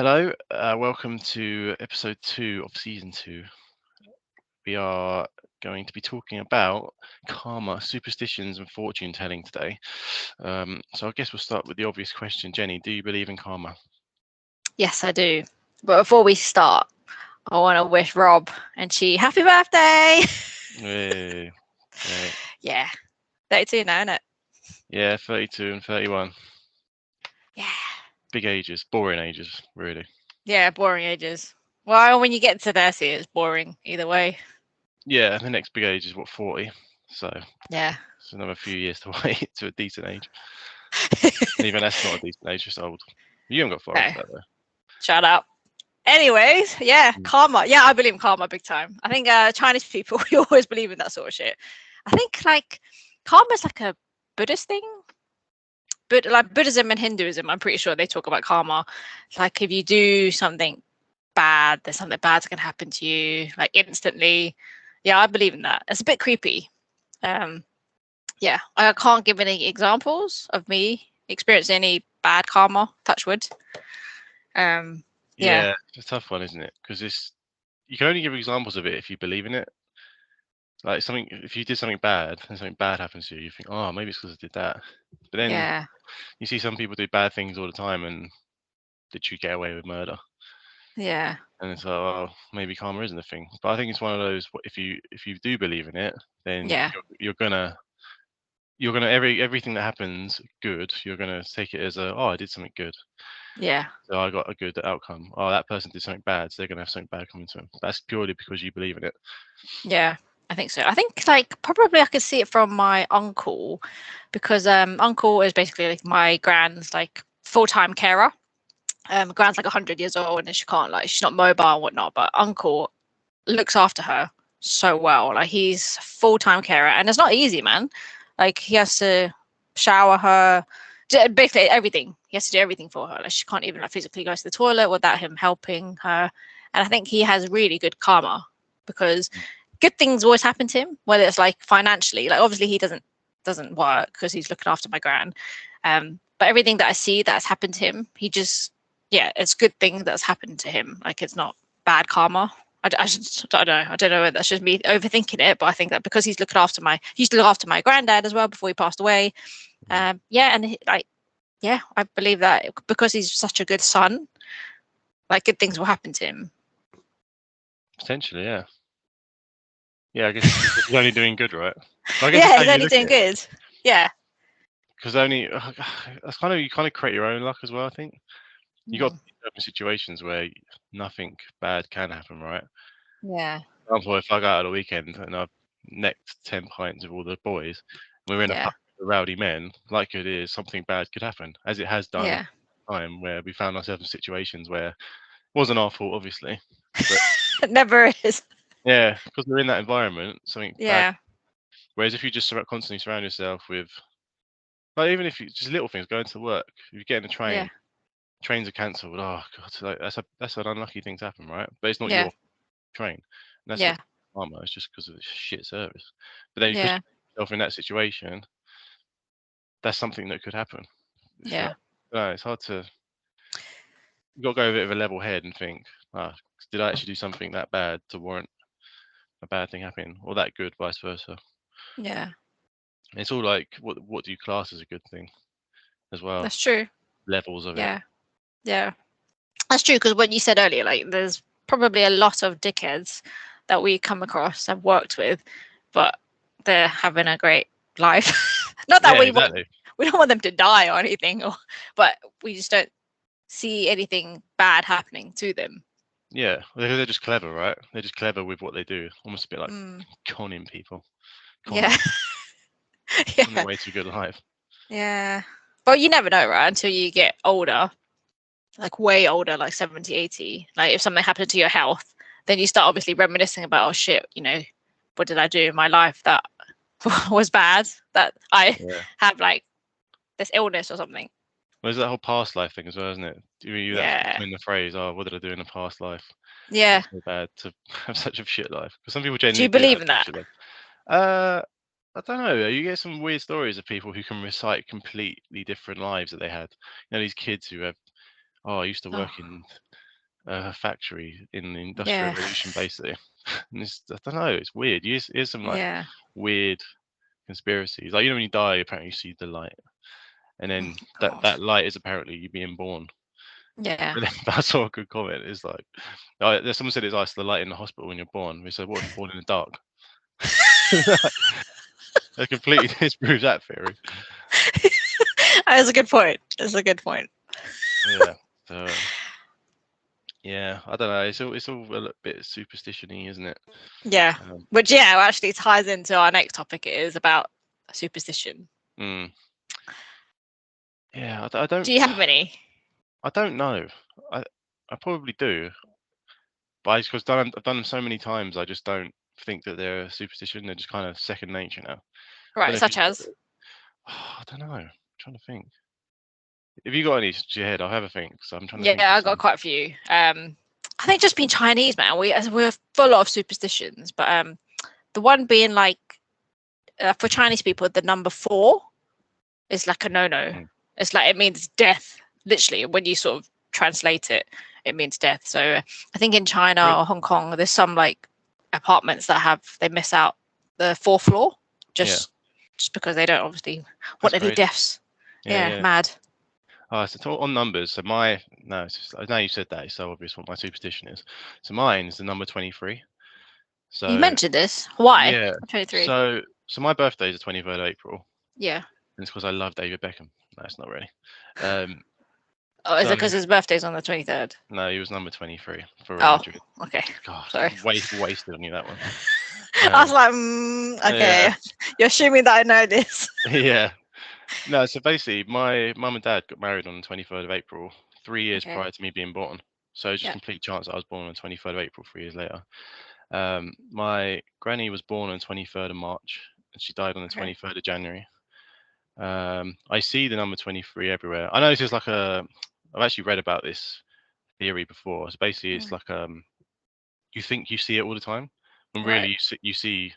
Hello, welcome to episode 2 of season 2. We are going to be talking about karma, superstitions, and fortune telling today. So I guess we'll start with the obvious question. Jenny, do you believe in karma? Yes, I do. But before we start, I want to wish Rob and she happy birthday. Hey, great. Yeah, 32 now, isn't it? Yeah, 32 and 31. Yeah. Big ages, boring ages, really. Yeah, boring ages. Well, when you get to 30, it's boring either way. Yeah, the next big age is 40. So Yeah. it's another few years to wait to a decent age. And even that's not a decent age, just old. You haven't got far off Okay, that though. shut up. Anyways, yeah, Mm. karma. Yeah, I believe in karma big time. I think Chinese people, we always believe in that sort of shit. I think like karma is like a Buddhist thing. But like Buddhism and Hinduism, I'm pretty sure they talk about karma. Like if you do something bad, there's something bad's gonna happen to you, like instantly. Yeah, I believe in that. It's a bit creepy. Um, yeah, I can't give any examples of me experiencing any bad karma. Touch wood. Um, yeah, Yeah, it's a tough one, isn't it? Because you can only give examples of it if you believe in it. Like something, if you did something bad and something bad happens to you, you think, oh, maybe it's because I did that. But then yeah, you see some people do bad things all the time and literally get away with murder. yeah, And it's like, oh, maybe karma isn't a thing. But I think it's one of those. If you do believe in it, then yeah, you're gonna everything that happens good. You're gonna take it as I did something good, yeah, so I got a good outcome. Oh, that person did something bad, so they're gonna have something bad coming to them. That's purely because you believe in it. yeah. I think so. I think like probably I could see it from my uncle because uncle is basically like my grand's like full-time carer. Grand's like 100 years old and she can't like she's not mobile and whatnot, but uncle looks after her so well. Like he's full-time carer and it's not easy, man. Like he has to shower her, basically everything. He has to do everything for her. Like she can't even like physically go to the toilet without him helping her. And I think he has really good karma because good things always happen to him, whether it's like financially. Like obviously he doesn't work because he's looking after my gran. But everything that I see that's happened to him, he just yeah, it's good thing that's happened to him. Like it's not bad karma. I don't know. I don't know whether that's just me overthinking it, but I think that because he's looking after he used to look after my granddad as well before he passed away. Mm. Yeah, and like, yeah, I believe that because he's such a good son, like good things will happen to him. Potentially, yeah. Yeah, I guess he's only doing good, right? But I guess it's Yeah, how he's you only look doing at it. good. Yeah. Because only that's kind of you kind of create your own luck as well. I think you got Mm. certain situations where nothing bad can happen, right? Yeah. For example, if I go out on the weekend and I've necked 10 pints with all the boys, and we're in a Yeah. pub with rowdy men, likelihood is something bad could happen, as it has done Yeah. time where we found ourselves in situations where it wasn't our fault, obviously, but It never is. yeah, because we're in that environment, something bad. Yeah. Whereas if you just constantly surround yourself with, like, even if you just little things, going to work, if you get in a train, Yeah. trains are cancelled. Oh god, like, that's an unlucky thing to happen, right? But it's not Yeah. your train. And that's not Yeah. karma. It's just because of the shit service. But then because Yeah. you put yourself in that situation, that's something that could happen. It's like, Yeah. no, it's hard to. You got to go with a bit of a level head and think, ah, did I actually do something that bad to warrant a bad thing happening, or that good, vice versa? Yeah. And it's all like, what do you class as a good thing as well? That's true. Levels of it. Yeah. Yeah. That's true because what you said earlier, like there's probably a lot of dickheads that we come across and worked with, but they're having a great life. Not that Yeah, exactly. we don't want them to die or anything, but we just don't see anything bad happening to them. Yeah, because they're just clever, right? They're just clever with what they do. Almost a bit like Mm, conning people, con yeah, artists on their yeah, way to a good life. yeah. But you never know, right? Until you get older, like way older, like 70, 80. Like if something happened to your health, then you start obviously reminiscing about, oh shit, what did I do in my life that was bad? That I Yeah. have like this illness or something. Well, there's that whole past life thing as well, isn't it? You that Yeah. in the phrase, "Oh, what did I do in a past life? Yeah. What's so bad to have such a shit life?" Because some people Do you genuinely do believe have in such a that? shit life. Uh, I don't know. You get some weird stories of people who can recite completely different lives that they had. You know, these kids who have, oh, I used to Oh, work in factory in the Industrial Yeah. Revolution, basically. And I don't know, it's weird. Here's some like Yeah. weird conspiracies. Like when you die, apparently you see the light, and Oh, then God. that light is apparently you being born. Yeah. But then that's what a good comment is like. There's someone said it's ice the light in the hospital when you're born. We said, what if you're born in the dark? That completely disproves that theory. That's a good point. That's a good point. Yeah. So yeah, I don't know. It's all a little bit superstition-y, isn't it? Yeah. Um, Which, yeah, actually ties into our next topic. It is about superstition. mm, yeah, I don't. Do you have any? I don't know. I I probably do, but it's because I've done them so many times. I just don't think that they're a superstition. They're just kind of second nature now. I don't Right, know if such you've got as? it. I don't know. I'm trying to think. If you got any to your head, I'll have a think. So I'm trying to Yeah, think of I got some. quite a few. I think just being Chinese, man, we're full of superstitions. But the one being like for Chinese people, the number 4 is like a no-no. Mm, It's like it means death. Literally, when you sort of translate it, it means death. So I think in China really? or Hong Kong, there's some like apartments that they miss out the 4th floor Yeah, just because they don't obviously want that's any crazy. deaths. Yeah, Yeah, yeah. mad. Oh, so on numbers. So my no, it's just, now you said that, it's so obvious what my superstition is. So mine is the number 23. You So mentioned this. Why? yeah. 23. So my birthday is the 23rd of April, Yeah. and it's because I love David Beckham. No, it's not really. Um, Oh, is it so because his birthday's on the 23rd? no, he was number 23 for Real Oh, Madrid. okay. God, Sorry. wasted on you that one. I was Um, like, yeah, okay. You're assuming that I know this. yeah. No, so basically, my mum and dad got married on the 23rd of April, 3 years Okay. prior to me being born. So it's just Yeah. complete chance that I was born on the 23rd of April, 3 years later. My granny was born on the 23rd of March, and she died on the Okay. 23rd of January. I see the number 23 everywhere. I know this is like I've actually read about this theory before. So basically, it's Mm, like you think you see it all the time, when really right. you see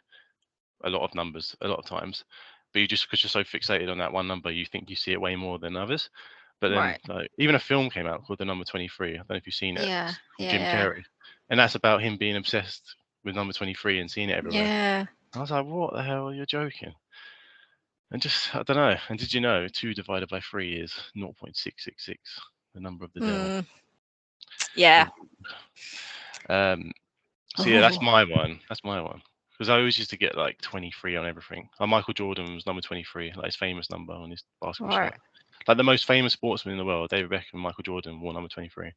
a lot of numbers a lot of times, but you just because you're so fixated on that one number, you think you see it way more than others. But then, Right. like, even a film came out called The Number 23. I don't know if you've seen it. Yeah. It's with Yeah. Jim Yeah. Carrey, and that's about him being obsessed with number 23 and seeing it everywhere. Yeah. I was like, what the hell? You're joking. And just, I don't know. And did you know 2 divided by 3 is 0.666, the number of the devil? Mm, yeah. Ooh. Um, so yeah, that's Oh, my one. That's my one. Because I always used to get like 23 on everything. Like Michael Jordan was number 23, like his famous number on his basketball right. shirt. Like the most famous sportsman in the world, David Beckham and Michael Jordan wore number 23.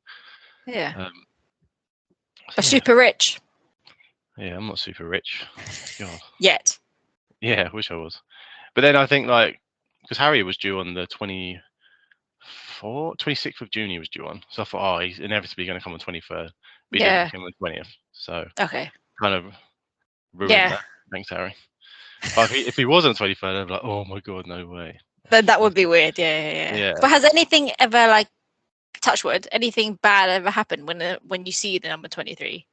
Yeah. Um, so But yeah, super rich yeah, I'm not super rich. God, yet. yeah, I wish I was. But then I think like, because Harry was due on the 26th of June, he was due on. So I thought, oh, he's inevitably going to come on 23rd. But he didn't. He Yeah. came on the 20th. So Okay. kind of ruined Yeah. that. Thanks, Harry. But if he was on 23rd, I'd be like, oh my God, no way. Then that would That's be it. weird. Yeah. Yeah. Yeah. Yeah. But has anything ever like touch wood? Anything bad ever happened when you see the number 23?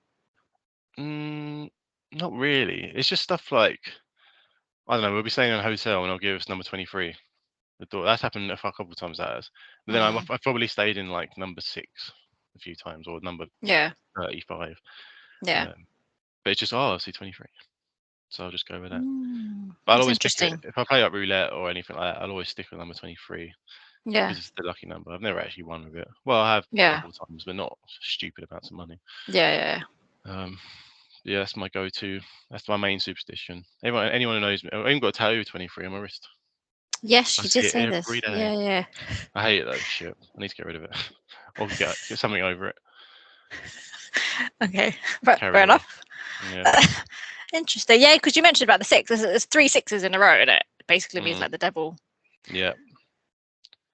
Mm, not really. It's just stuff like, I don't know, we'll be staying in a hotel and I'll give us number 23. The door. That's happened a couple of times, that has. But then Mm, I've probably stayed in like number 6 a few times, or number yeah. 35. Yeah. But it's just, oh, I see 23. So I'll just go with that. But I'll That's always pick it. interesting. If I play up roulette or anything like that, I'll always stick with number 23 Yeah. because it's the lucky number. I've never actually won with it. Well, I have a Yeah. couple of times, but not stupid amounts of money. Yeah. Yeah. Um, yeah, that's my go-to. That's my main superstition. Anyone who knows me, I've even got a tattoo of 23 on my wrist. Yes, I you did see it say this. every day. Yeah. Yeah. I hate it though. Shit, I need to get rid of it or get something over it. Okay. But Carried fair away. enough. Yeah. Interesting. Yeah, because you mentioned about the 6. There's 3 sixes in a row, and it basically means Mm, like the devil. yeah.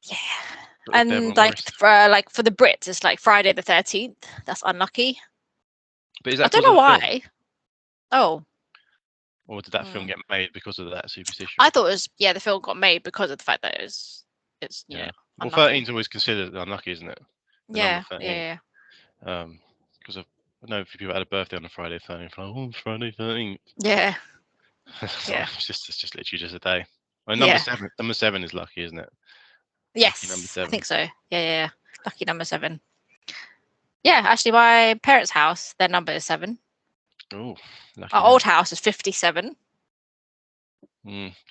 Yeah. Got the devil And on my wrist. like for the Brits, it's like Friday the 13th. That's unlucky. But is I that don't because know of the film, why. Oh, or did that film mm. get made because of that superstition? I thought it was the film got made because of the fact that it's Yeah. Well, unlucky. 13's always considered unlucky, isn't it? The number Yeah, 13. yeah, Because I know a few people had a birthday on a Friday 13th. Like, oh, it's Friday 13th. yeah, It's yeah, like, it's just literally just a day. Well, number yeah. seven. Number 7 is lucky, isn't it? Lucky number Yes, I 7. think so. Yeah, yeah, yeah. Lucky number 7. Yeah, actually, my parents' house, their number is 7. Oh, lucky Our them. old house is 57.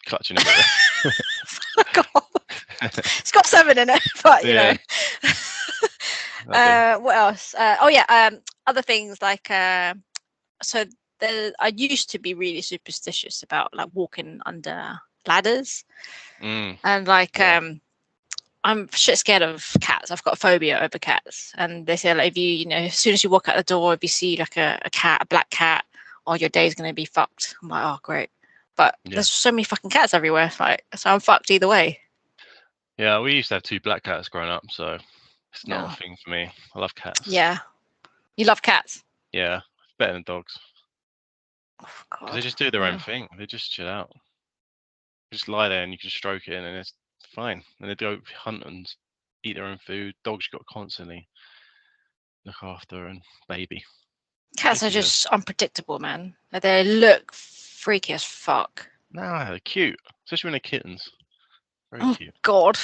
Clutching a bit there. Fuck off. It's got 7 in it, but you Yeah. know. What else? Oh yeah. Other things like so I used to be really superstitious about like walking under ladders and like Yeah. I'm shit scared of cats. I've got a phobia over cats, and they say like if you know as soon as you walk out the door, if you see like a cat, a black cat, or your day's gonna be fucked. I'm like, oh great, but Yeah. there's so many fucking cats everywhere, like so I'm fucked either way. Yeah, we used to have 2 black cats growing up, so it's not No. a thing for me. I love cats. Yeah, you love cats. Yeah, it's better than dogs Oh, because they God. just do their own Yeah. thing. They just chill out. Just lie there and you can stroke it, and it's fine. And they go hunt and eat their own food. Dogs you got to constantly look after and baby. Cats are Basically, just unpredictable, man. Like, they look freaky as fuck. nah, they're cute, especially when they're kittens. Very Oh cute. God.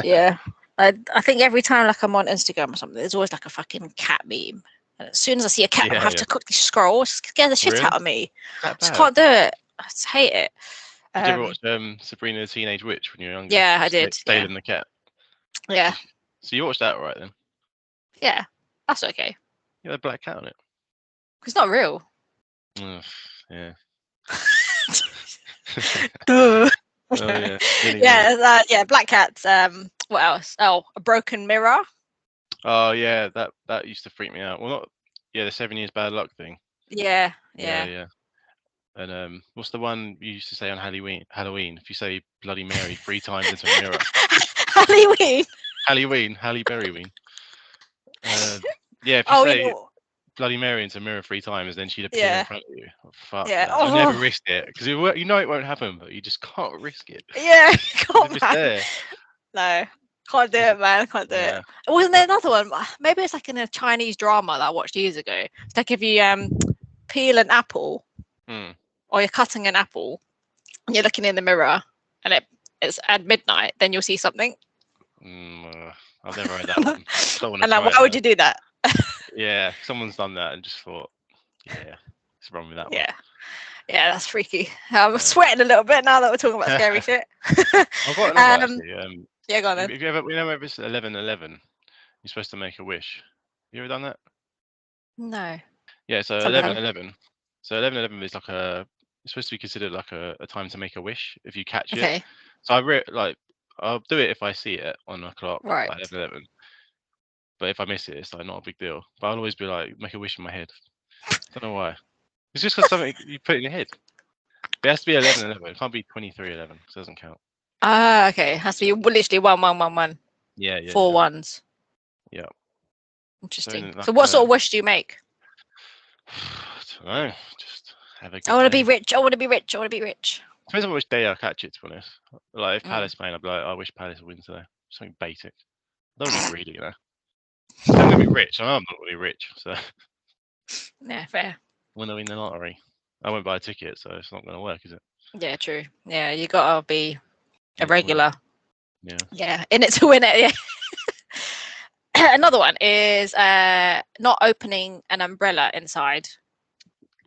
Yeah. I think every time like I'm on Instagram or something, there's always like a fucking cat meme. And as soon as I see a cat, I Yeah, have yeah. to quickly scroll. It scares the shit Really? out of me. That Just bad? can't do it. I just hate it. Did you ever watch Sabrina the Teenage Witch when you were younger? Yeah, I did. Yeah. Salem the cat. Yeah. So you watched that, right then? Yeah. That's okay. You had a black cat on it. It's not real. Ugh, yeah. Duh. Oh yeah. Yeah, yeah, black cats. What else? Oh, a broken mirror. Oh yeah, that used to freak me out. Well, not the 7 years bad luck thing. Yeah, Yeah, yeah. yeah. And what's the one you used to say on Halloween? Halloween, if you say Bloody Mary 3 times into a mirror. Halloween. Halloween, Halle Berryween. Yeah, if you Oh, say Bloody Mary into a mirror 3 times, then she'd appear in yeah, front of you. Oh, fuck yeah. that. I never Oh, risked it because you know it won't happen, but you just can't risk it. yeah. If Can't, it's man. there. No, can't do it, man. Can't do Yeah. it. Wasn't there another one? Maybe it's like in a Chinese drama that I watched years ago. It's like if you peel an apple or you're cutting an apple and you're looking in the mirror and it's at midnight, then you'll see something. I've never heard that one. Don't want to And like, try why it would though. you do that? Yeah, someone's done that and just thought, yeah, what's wrong with that one? Yeah. Yeah, that's freaky. I'm sweating a little bit now that we're talking about scary shit. I've got another actually. Yeah, go on then. If you ever, if it's 11:11, you're supposed to make a wish. You ever done that? No. Yeah, so Something else. 11:11. So 11:11 is like it's supposed to be considered like a time to make a wish if you catch it. Okay. So I'll do it if I see it on a clock, Right. like 11:11. But if I miss it, it's like not a big deal. But I'll always be like, make a wish in my head. Don't know why. It's just because something you put in your head. It has to be 11:11. It can't be 23:11. It doesn't count. Ah, okay. It has to be literally 1 1 1 1. Yeah, yeah. 4 ones. Yeah. Interesting. Like So what sort of wish do you make? I don't know. Just have a good I want to day. be rich. I want to be rich. I want to be rich. Depends on which day I catch it, to be honest. Like if Mm. Palace playing, I'd be like, I wish Palace would win today. Something basic. I don't want to be greedy, you know. I'm gonna be rich. I know I'm not gonna be rich, so Yeah, fair. when I win the lottery, I won't buy a ticket, so it's not gonna work, is it? Yeah, true. Yeah, you gotta be a In it to win it. regular. Yeah. Yeah, in it to win it. Yeah. Another one is not opening an umbrella inside.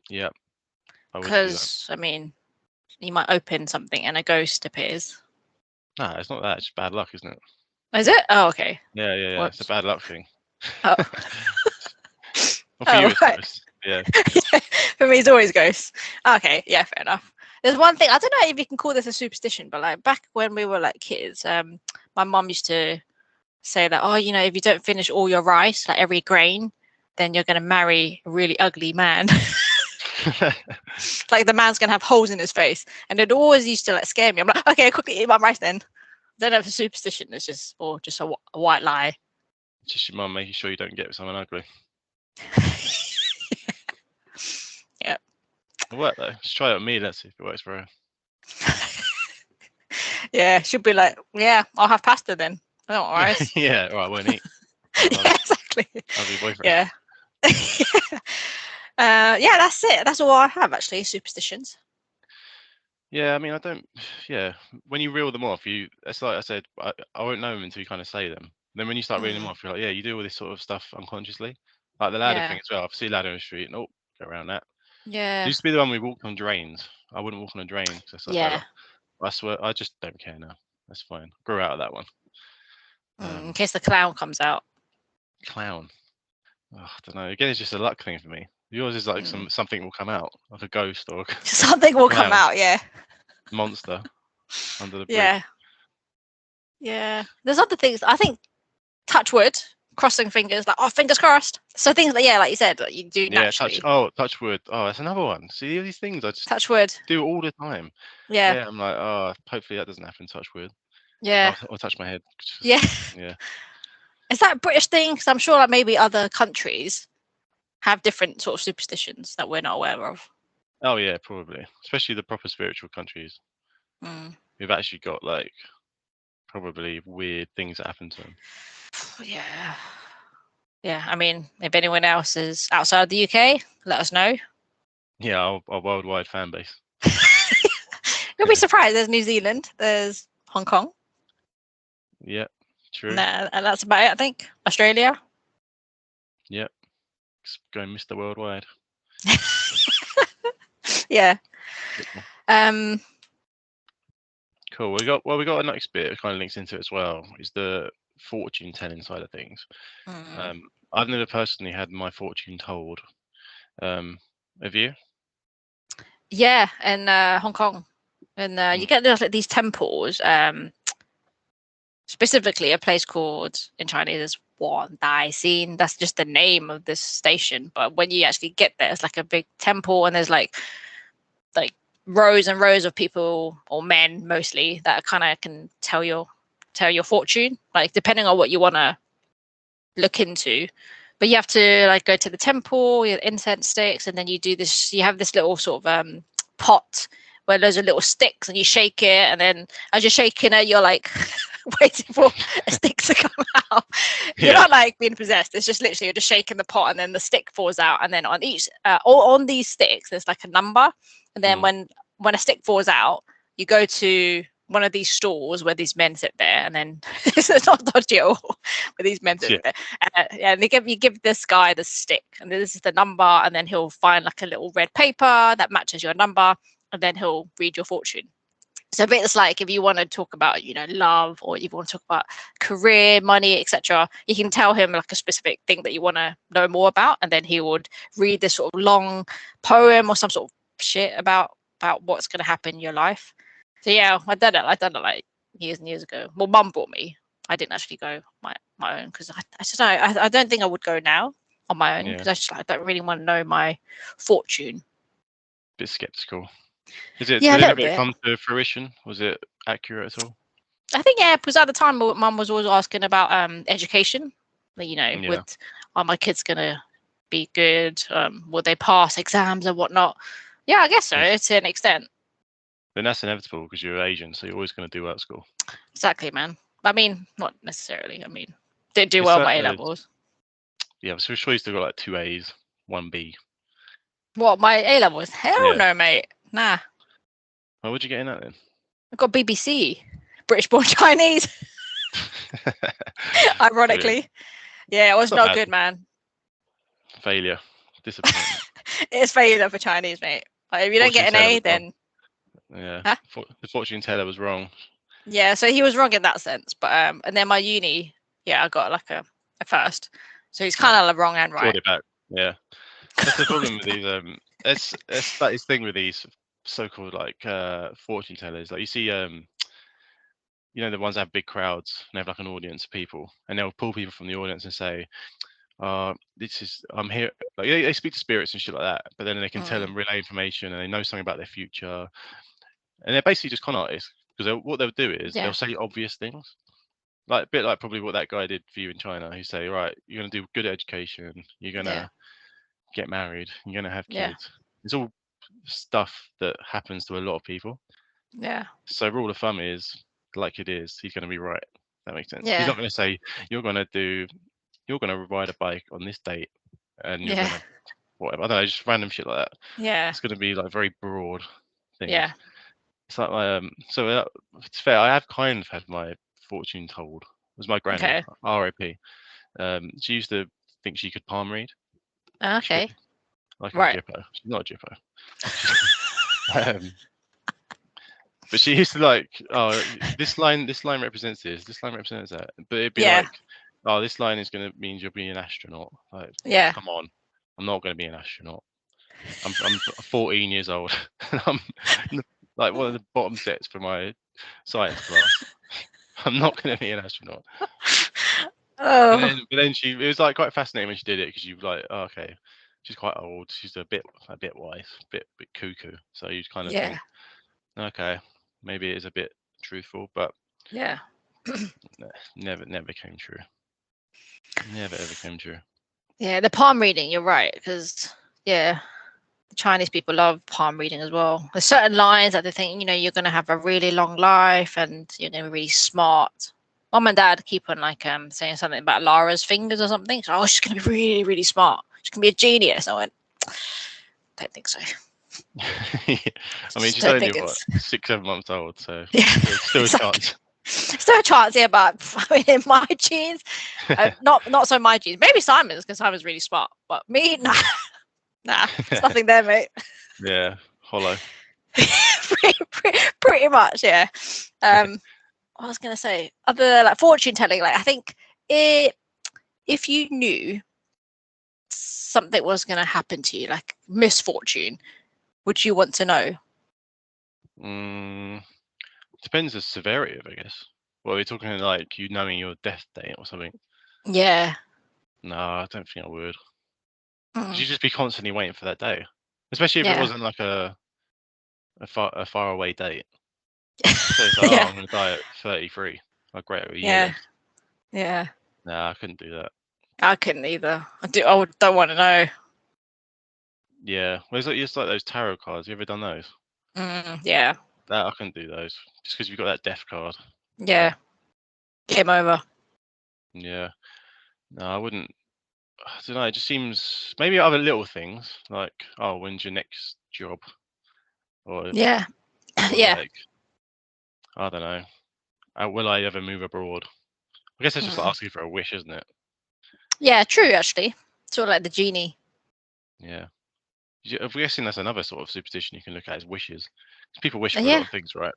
Yeah. Because I mean, you might open something and a ghost appears. Nah, it's not that. It's bad luck, isn't it? Is it? Oh, okay. Yeah, yeah, yeah. It's a bad luck thing. Oh. Well, for you, it's right. ghosts. Yeah. Yeah. For me, it's always ghosts. Okay, yeah, fair enough. There's one thing I don't know if you can call this a superstition, but like back when we were like kids, my mum used to say that, oh, you know, if you don't finish all your rice, like every grain, then you're gonna marry a really ugly man. Like the man's gonna have holes in his face, and it always used to like scare me. I'm like, okay, quickly eat my rice then. I don't know if it's a superstition. It's just a white lie. Just your mum making sure you don't get with someone ugly. Yeah. It'll work though. Just try it on me. Let's see if it works for her. Yeah, she'll be like, yeah, I'll have pasta then. I don't want rice. Yeah, right, I won't eat. Yeah, exactly. Ugly boyfriend. Yeah. Yeah, that's it. That's all I have actually. Superstitions. Yeah, I mean, yeah, when you reel them off, it's like I said, I won't know them until you kind of say them. Then when you start reading them Mm. off, you're like, yeah, you do all this sort of stuff unconsciously. Like the ladder Yeah. thing as well. If I see a ladder in the street, and go around that. It Yeah. used to be the one we walked on drains. I wouldn't walk on a drain because it's like Yeah. I swear, I just don't care now. That's fine. Grew out of that one. In case the clown comes out. Clown. Oh, I don't know. Again, it's just a luck thing for me. Yours is like something will come out, like a ghost or Something will come clown out. Yeah. monster under the bridge. Yeah. Yeah. There's other things. I think touch wood, crossing fingers, like, oh, fingers crossed. So things like, yeah, like you said, like you do Yeah, naturally. touch wood. Oh, that's another one. See, these things I just Touch wood. do all the time. Yeah. Yeah, I'm like, oh, hopefully that doesn't happen. Touch wood. Yeah. I'll touch my head. Yeah. Yeah. Is that a British thing? Because I'm sure like maybe other countries have different sort of superstitions that we're not aware of. Oh yeah, probably. Especially the proper spiritual countries. We've actually got like probably weird things that happen to them. Yeah. Yeah. I mean, if anyone else is outside the UK, let us know. Yeah, our worldwide fan base. You'll be surprised. There's New Zealand. There's Hong Kong. Yeah, true. And that's about it, I think. Australia. Yep. Going Mr. Worldwide. Yeah. Cool. We got a next bit. It kind of links into it as well. Is the fortune telling side of things. I've never personally had my fortune told. Have you? Yeah, in Hong Kong, and you get these temples. Specifically, a place called in Chinese is Wan Dai Xin. That's just the name of this station. But when you actually get there, it's like a big temple, and there's like rows and rows of people, or men mostly, that kind of can tell your fortune, like depending on what you want to look into. But you have to like go to the temple, you have incense sticks, and then you do this. You have this little sort of pot where there's a little sticks, and you shake it, and then as you're shaking it, you're like waiting for a stick to come out. You're not like being possessed. It's just literally you're just shaking the pot, and then the stick falls out, and then on each on these sticks there's like a number, and then when a stick falls out, you go to one of these stalls where these men sit there, and then it's not dodgy at all, where these men sit there. And you give this guy the stick, and this is the number, and then he'll find like a little red paper that matches your number, and then he'll read your fortune. So it's like if you want to talk about, love, or you want to talk about career, money, etc., you can tell him like a specific thing that you want to know more about, and then he would read this sort of long poem or some sort of shit about what's going to happen in your life. So yeah, I done it like years and years ago. Well, Mum brought me. I didn't actually go my own because I don't know. I don't think I would go now on my own because I don't really want to know my fortune. Bit skeptical. Is it? Yeah, Did a any little of it bit. come to fruition? Was it accurate at all? I think because at the time Mum was always asking about education. With are my kids gonna be good? Will they pass exams and whatnot? Yeah, I guess so to an extent. Then that's inevitable because you're Asian, so you're always going to do well at school. Exactly, man. I mean, not necessarily. I mean, didn't do well in my A levels. Yeah, so sure you still got like 2 A's, 1 B. What, my A levels? Hell no, mate. Nah. Why would you get in that then? I got BBC, British born Chinese. Ironically. Brilliant. Yeah, it was not good, man. Failure. Disappointment. It's failure for Chinese, mate. Like, if you don't get an A, then yeah, the fortune teller was wrong. Yeah, so he was wrong in that sense. But and then my uni, I got like a first. So he's kind of wrong and right. It back. Yeah, that's the problem with these. That's that is thing with these so-called like fortune tellers. Like you see, the ones that have big crowds and they have like an audience of people, and they'll pull people from the audience and say, I'm here. Like they speak to spirits and shit like that, but then they can tell them relay information and they know something about their future, and they're basically just con artists because what they'll do is they'll say obvious things, like a bit like probably what that guy did for you in China, who say, right, you're gonna do good education, you're gonna get married, you're gonna have kids. It's all stuff that happens to a lot of people. Yeah. So rule of thumb is like it is, he's gonna be right. That makes sense. He's not gonna say you're gonna ride a bike on this date and you're gonna whatever. I don't know, just random shit like that. Yeah. It's gonna be like very broad things. Yeah. It's like so it's fair. I have kind of had my fortune told was my granny, Okay. R.I.P. She used to think she could palm read. She could, Okay. like a Right. Jippo. She's not a Jippo. She's, but she used to like, oh, this line represents this. This line represents that. But it'd be Yeah. like, oh, this line is gonna mean you'll be an astronaut. Like, Yeah. come on, I'm not gonna be an astronaut. I'm 14 years old. I'm like one of the bottom sets for my science class. I'm not going to be an astronaut. Oh. But then it was like quite fascinating when she did it because you were like, oh, okay, she's quite old. She's a bit wise, bit cuckoo. So you kind of Yeah. think, okay, maybe it is a bit truthful, but Yeah. never came true. Never ever came true. Yeah. The palm reading. You're right, because yeah, Chinese people love palm reading as well. There's certain lines that they think, you're going to have a really long life and you're going to be really smart. Mom and dad keep on like saying something about Lara's fingers or something. So, she's going to be really, really smart. She's going to be a genius. I went, don't think so. I mean, Just she's don't only think what it's 6-7 months old, so yeah, there's still a exactly. chance. Still a chance here, but I mean, in my genes, not so my genes. Maybe Simon's because Simon's really smart, but me, nah, there's nothing there, mate. Yeah, hollow. pretty much, yeah. What I was gonna say, other like fortune telling, like I think if you knew something was gonna happen to you, like misfortune, would you want to know? Depends the severity of it, I guess. Well, we're talking like you knowing your death date or something. Yeah. No, I don't think I would. 'Cause Mm. you'd just be constantly waiting for that day, especially if it Yeah. wasn't like a far away date. So it's like, oh, Yeah. I'm gonna die at 33. Like great, a year Yeah. left. Yeah. Nah, I couldn't do that. I couldn't either. Don't want to know. Yeah, well, it's like those tarot cards. You ever done those? Yeah. That I couldn't do those just because you've got that death card. Yeah. Game over. Yeah, no, I wouldn't. I don't know. It just seems maybe other little things like, oh, when's your next job, or Yeah. Yeah. like, I don't know. Will I ever move abroad? I guess that's just like Mm. asking for a wish, isn't it? Yeah, true actually. Sort of like the genie. Yeah. I'm guessing that's another sort of superstition you can look at is wishes. 'Cause people wish for a lot Yeah, of things, right?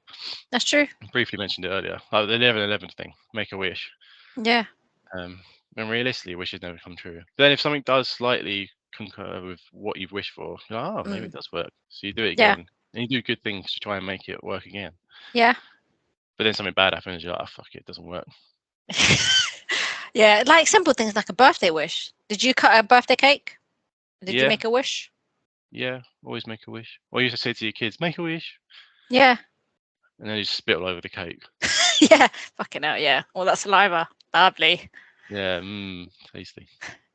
that's true. I briefly mentioned it earlier, like the 11/11 thing, make a wish. Yeah. And realistically, wishes never come true. But then if something does slightly concur with what you've wished for, you're like, oh, maybe Mm. it does work. So you do it Yeah. again, and you do good things to try and make it work again. Yeah. But then something bad happens, you're like, oh, fuck it doesn't work. Yeah, like simple things like a birthday wish. Did you cut a birthday cake? Did you Yeah, make a wish? yeah, always make a wish. Or you used to say to your kids, make a wish, Yeah. and then you just spit all over the cake. Yeah. Fucking hell, yeah. All that saliva. Lovely. Yeah, tasty.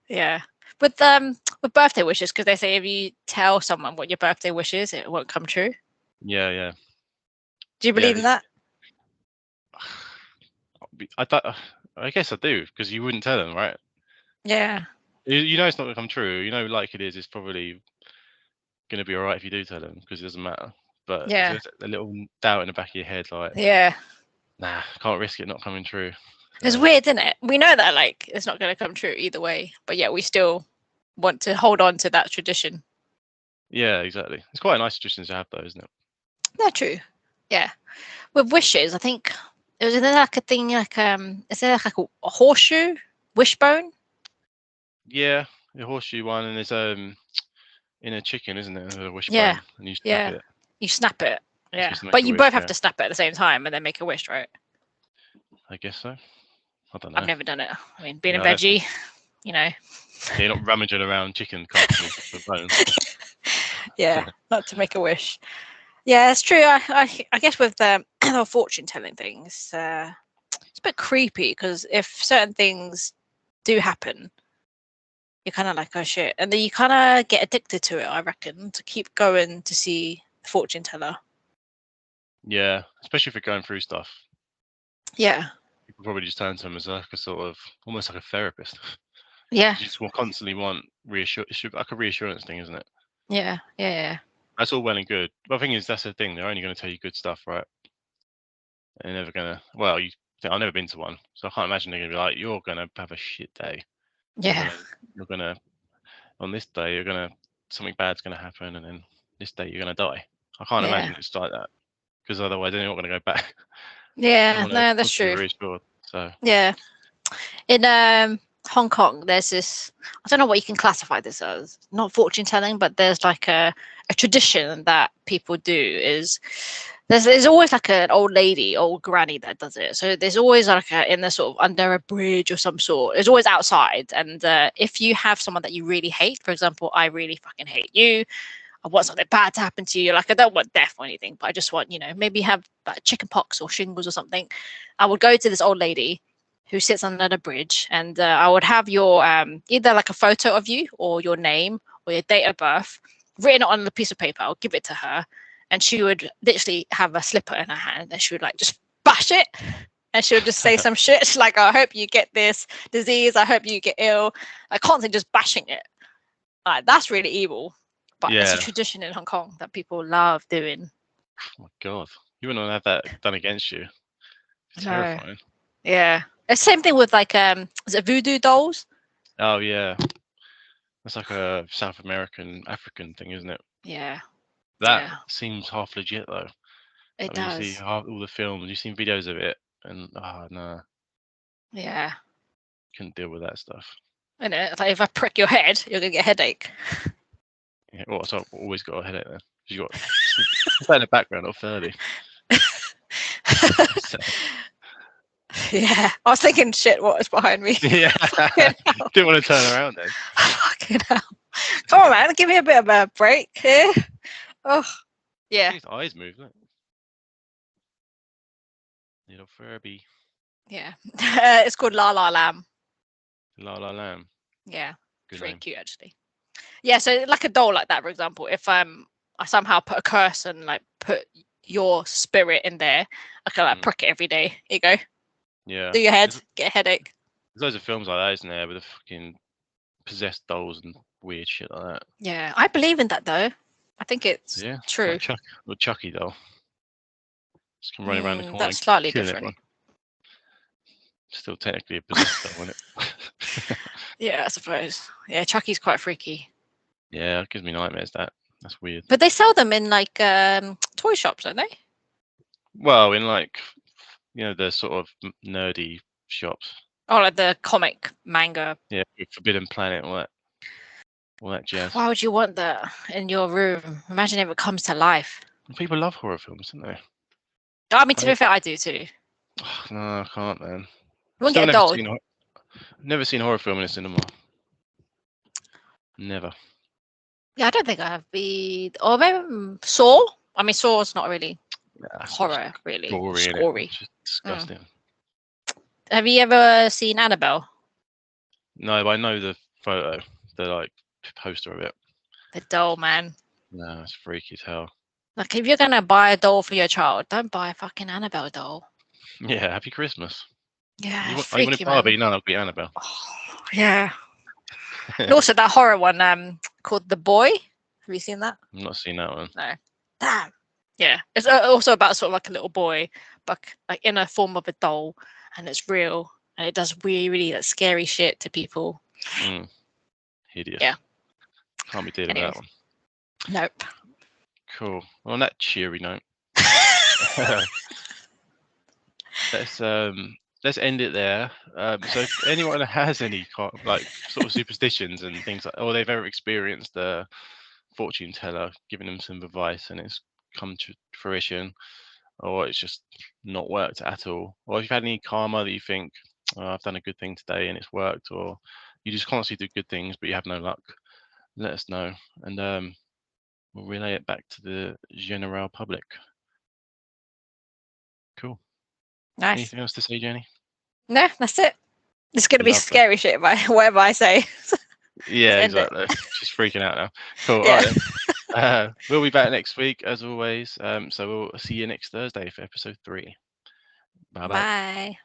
Yeah. With birthday wishes, because they say if you tell someone what your birthday wish is, it won't come true. Yeah, yeah, Do you yeah. believe in that? I guess I do because you wouldn't tell them, right? Yeah. You know it's not gonna come true. You know, like it is. It's probably gonna be all right if you do tell them because it doesn't matter. But if Yeah. there's a little doubt in the back of your head, like, Yeah. nah, can't risk it not coming true. It's So, weird, isn't it? We know that like it's not going to come true either way, but yeah, we still want to hold on to that tradition. yeah, exactly. It's quite a nice tradition to have, though, isn't it? Yeah, true. Yeah. With wishes, I think it was there like a thing like is there like a horseshoe wishbone? Yeah, the horseshoe one, and there's in a chicken, isn't it? There's a Yeah. wishbone, and you snap Yeah. it. You snap it. You're Yeah. supposed to make But a you wish. both have Yeah, to snap it at the same time and then make a wish, right? I guess so. I don't I've know. never done it. I mean, being a Yeah, veggie, you know. yeah, you're not rummaging around chicken carcasses for bones. Yeah, not to make a wish. Yeah, it's true. I guess with the fortune telling things, it's a bit creepy because if certain things do happen, you're kind of like, oh shit, and then you kind of get addicted to it. I reckon to keep going to see the fortune teller. Yeah, especially if you're going through stuff. Yeah, People probably just turn to them as like a sort of almost like a therapist. yeah, You just constantly want reassurance. It's like a reassurance thing, isn't it? yeah, yeah, yeah. That's all well and good. But the thing is, that's the thing. They're only going to tell you good stuff, right? They're never going to. Well, you I've never been to one, so I can't imagine they're gonna be like, "You're gonna have a shit day. You're Yeah. gonna on this day something bad's gonna happen, and then this day you're gonna die." I can't Yeah. imagine it's like that, because otherwise they're not gonna go back. They Yeah. want to No, that's constantly true. be reassured. So Yeah. In Hong Kong, there's this. I don't know what you can classify this as. Not fortune telling, but there's like a tradition that people do. Is there's always like an old lady, old granny that does it. So there's always like in the sort of under a bridge or some sort. It's always outside. And if you have someone that you really hate, for example, I really fucking hate you. I want something bad to happen to you. Like I don't want death or anything, but I just want, maybe have like chicken pox or shingles or something. I would go to this old lady who sits under the bridge, and I would have your either like a photo of you or your name or your date of birth written on a piece of paper. I'll give it to her, and she would literally have a slipper in her hand, and she would like just bash it, and she would just say some shit like, "I hope you get this disease. I hope you get ill." I constantly just bashing it. Like that's really evil, but it's a yeah, tradition in Hong Kong that people love doing. oh my god, you wouldn't want to have that done against you. It's No, terrifying. yeah, it's the same thing with like is it voodoo dolls? Oh yeah, that's like a South American, African thing, isn't it? Yeah, That yeah, seems half legit though. it I mean, you see does. all the films, you've seen videos of it, and no, Yeah, couldn't deal with that stuff. and like if I prick your head, you're gonna get a headache. Yeah, well, so I've always got a headache then. You got it's in the background or further. So, Yeah, I was thinking, shit, what is behind me? yeah, Fucking hell. didn't want to turn around then. Fucking hell. Come on, man, give me a bit of a break here. Oh, yeah, His eyes move, look. Little Furby. yeah. It's called La La Lamb. La La Lamb. Yeah, Good it's really name. cute actually. Yeah, so like a doll like that, for example, if I somehow put a curse and like put your spirit in there, I can like prick it every day. Here you go. Yeah. Do your head, get a headache. There's loads of films like that, isn't there, with the fucking possessed dolls and weird shit like that. Yeah, I believe in that though. I think it's Yeah. true. Like Chucky doll. Just come running around the corner That's and slightly killing different. everyone. Still technically a possessed doll, isn't it? Yeah, I suppose. Yeah, Chucky's quite freaky. Yeah, it gives me nightmares. That's weird. But they sell them in like toy shops, don't they? Well, in like the sort of nerdy shops. Oh, like the comic manga. Yeah, Forbidden Planet, all that jazz. Why would you want that in your room? Imagine if it comes to life. People love horror films, don't they? I mean, to be fair, I do too. Oh, no, I can't, man. You won't get a doll. Never seen a horror film in a cinema. Never. Yeah, I don't think I have been. Or maybe Saw. I mean, Saw's not really horror, really. Gory. It's just disgusting. Have you ever seen Annabelle? No, but I know the photo, the like poster of it. The doll, man. No, it's freaky as hell. Like, if you're gonna buy a doll for your child, don't buy a fucking Annabelle doll. Yeah, Happy Christmas. Yeah, You want freaky, Barbie? man. No, that'll be Annabelle. Oh, yeah. And also that horror one called The Boy. Have you seen that? I've not seen that one. No. Damn. Yeah, it's also about sort of like a little boy, but like in a form of a doll, and it's real, and it does really, really like, scary shit to people. Hideous. Yeah. Can't be dealing with that one. Nope. Cool. Well, on that cheery note, let's end it there. So if anyone has any like sort of superstitions and things like, or they've ever experienced a fortune teller giving them some advice and it's come to fruition, or it's just not worked at all, or if you've had any karma that you think, I've done a good thing today and it's worked, or you just constantly do good things but you have no luck, let us know, and we'll relay it back to the general public. Cool. Nice. Anything else to say, Jenny? No, that's it. It's going to be scary shit by whatever I say. Yeah, exactly. She's freaking out now. Cool. Yeah. All right, then. We'll be back next week as always. So we'll see you next Thursday for episode 3. Bye-bye. Bye.